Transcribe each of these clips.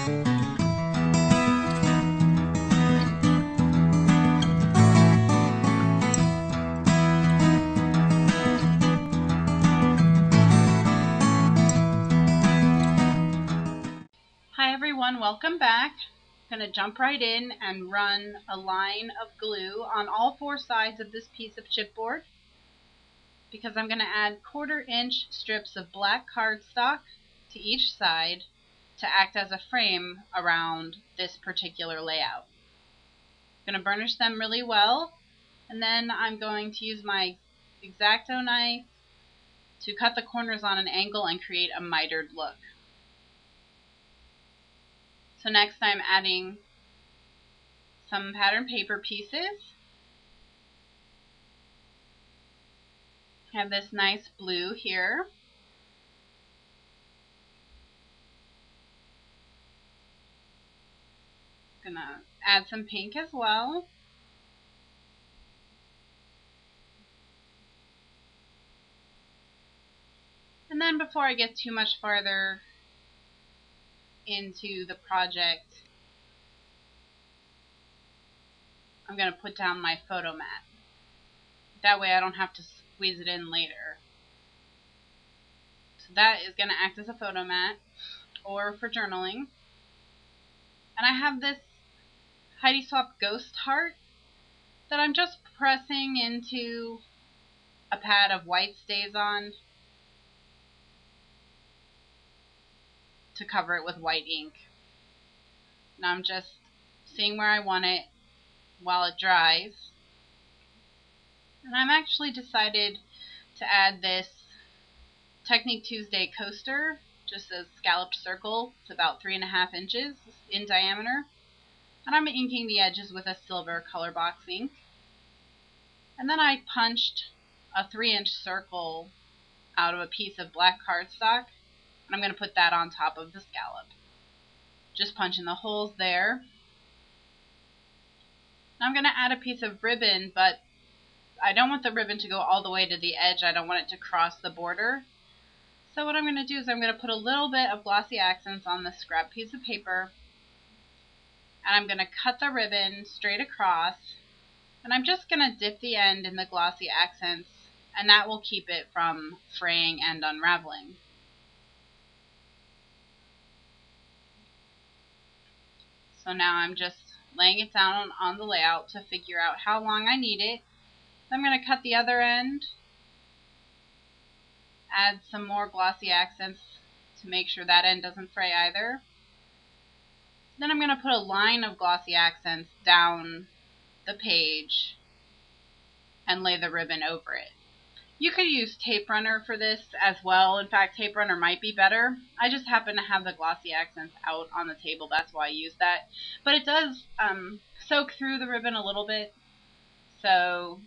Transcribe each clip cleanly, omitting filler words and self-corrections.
Hi everyone, welcome back. I'm going to jump right in and run a line of glue on all four sides of this piece of chipboard because I'm going to add 1/4-inch strips of black cardstock to each side to act as a frame around this particular layout. I'm going to burnish them really well, and then I'm going to use my X-Acto knife to cut the corners on an angle and create a mitered look. So next I'm adding some pattern paper pieces. I have this nice blue here. I'm gonna add some pink as well. And then before I get too much farther into the project, I'm going to put down my photo mat. That way I don't have to squeeze it in later. So that is going to act as a photo mat or for journaling. And I have this Heidi Swapp ghost heart that I'm just pressing into a pad of white StazOn to cover it with white ink. Now I'm just seeing where I want it while it dries. And I've actually decided to add this Technique Tuesday coaster, just a scalloped circle. It's about 3.5 inches in diameter. And I'm inking the edges with a silver color box ink. And then I punched a 3-inch circle out of a piece of black cardstock. And I'm going to put that on top of the scallop. Just punching the holes there. Now I'm going to add a piece of ribbon, but I don't want the ribbon to go all the way to the edge. I don't want it to cross the border. So what I'm going to do is I'm going to put a little bit of glossy accents on this scrap piece of paper. And I'm going to cut the ribbon straight across. And I'm just going to dip the end in the glossy accents, and that will keep it from fraying and unraveling. So now I'm just laying it down on the layout to figure out how long I need it. I'm going to cut the other end, add some more glossy accents to make sure that end doesn't fray either. Then I'm going to put a line of glossy accents down the page and lay the ribbon over it. You could use tape runner for this as well. In fact, tape runner might be better. I just happen to have the glossy accents out on the table. That's why I use that. But it does soak through the ribbon a little bit. So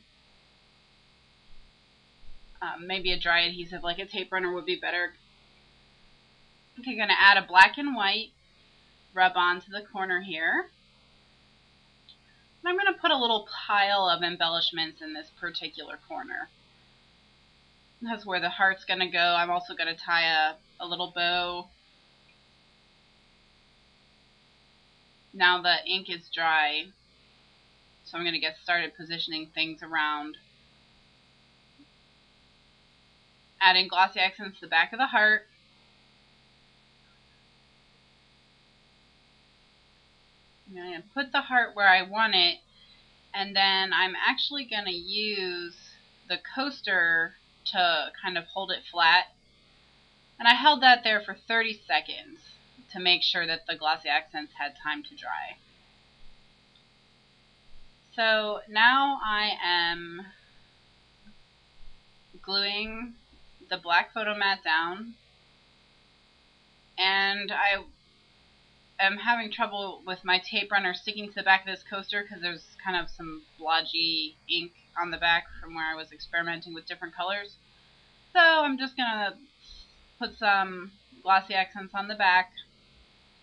maybe a dry adhesive like a tape runner would be better. Okay, going to add a black and white rub onto the corner here. And I'm going to put a little pile of embellishments in this particular corner. That's where the heart's going to go. I'm also going to tie a little bow. Now the ink is dry, so I'm going to get started positioning things around. Adding glossy accents to the back of the heart. I'm going to put the heart where I want it, and then I'm actually going to use the coaster to kind of hold it flat. And I held that there for 30 seconds to make sure that the glossy accents had time to dry. So now I am gluing the black photo mat down, and I am having trouble with my tape runner sticking to the back of this coaster because there's kind of some blotchy ink on the back from where I was experimenting with different colors. So I'm just going to put some glossy accents on the back,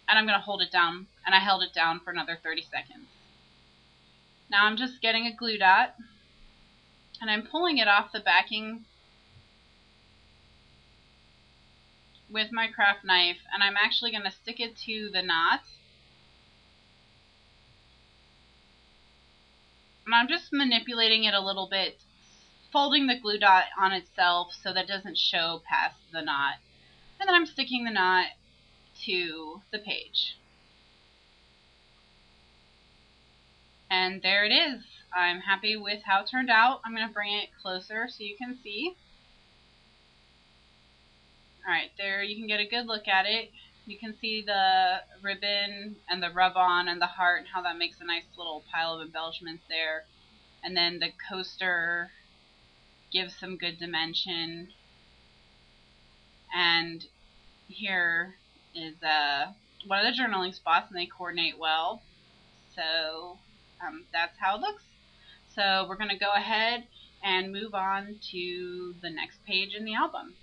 and I'm going to hold it down, and I held it down for another 30 seconds. Now I'm just getting a glue dot, and I'm pulling it off the backing with my craft knife, and I'm actually going to stick it to the knot. And I'm just manipulating it a little bit, folding the glue dot on itself so that it doesn't show past the knot. And then I'm sticking the knot to the page. And there it is. I'm happy with how it turned out. I'm going to bring it closer so you can see. Alright, there you can get a good look at it. You can see the ribbon and the rub-on and the heart and how that makes a nice little pile of embellishments there. And then the coaster gives some good dimension. And here is one of the journaling spots, and they coordinate well. So that's how it looks. So we're going to go ahead and move on to the next page in the album.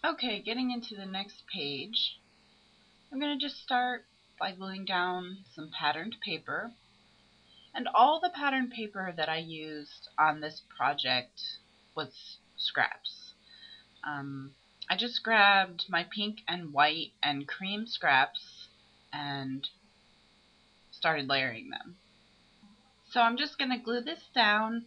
Okay, getting into the next page, I'm going to just start by gluing down some patterned paper. And all the patterned paper that I used on this project was scraps. I just grabbed my pink and white and cream scraps and started layering them. So I'm just going to glue this down,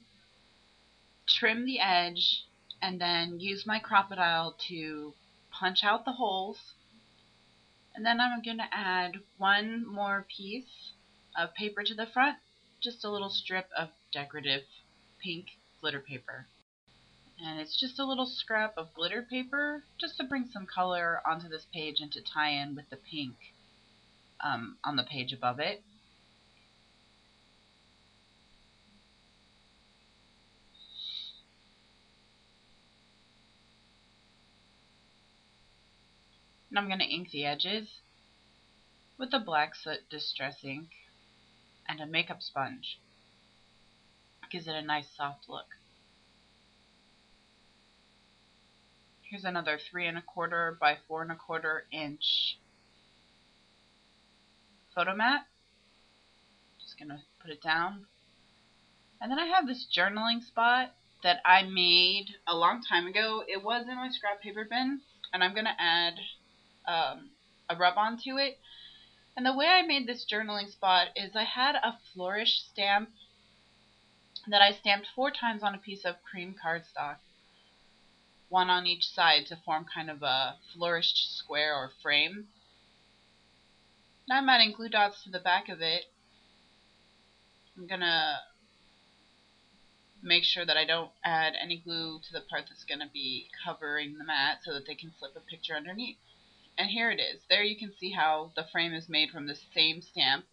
trim the edge, and then use my Crop-A-Dile to punch out the holes. And then I'm going to add one more piece of paper to the front, just a little strip of decorative pink glitter paper. And it's just a little scrap of glitter paper just to bring some color onto this page and to tie in with the pink on the page above it. And I'm going to ink the edges with a black soot distress ink and a makeup sponge. It gives it a nice soft look. Here's another 3 1/4 by 4 1/4 inch photo mat. Just going to put it down. And then I have this journaling spot that I made a long time ago. It was in my scrap paper bin, and I'm going to add a rub-on to it. And the way I made this journaling spot is I had a flourish stamp that I stamped 4 times on a piece of cream cardstock, one on each side to form kind of a flourished square or frame. Now I'm adding glue dots to the back of it. I'm going to make sure that I don't add any glue to the part that's going to be covering the mat so that they can slip a picture underneath. And here it is. There you can see how the frame is made from the same stamp,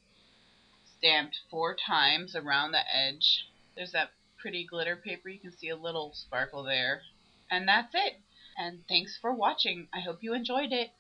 stamped 4 times around the edge. There's that pretty glitter paper. You can see a little sparkle there. And that's it. And thanks for watching. I hope you enjoyed it.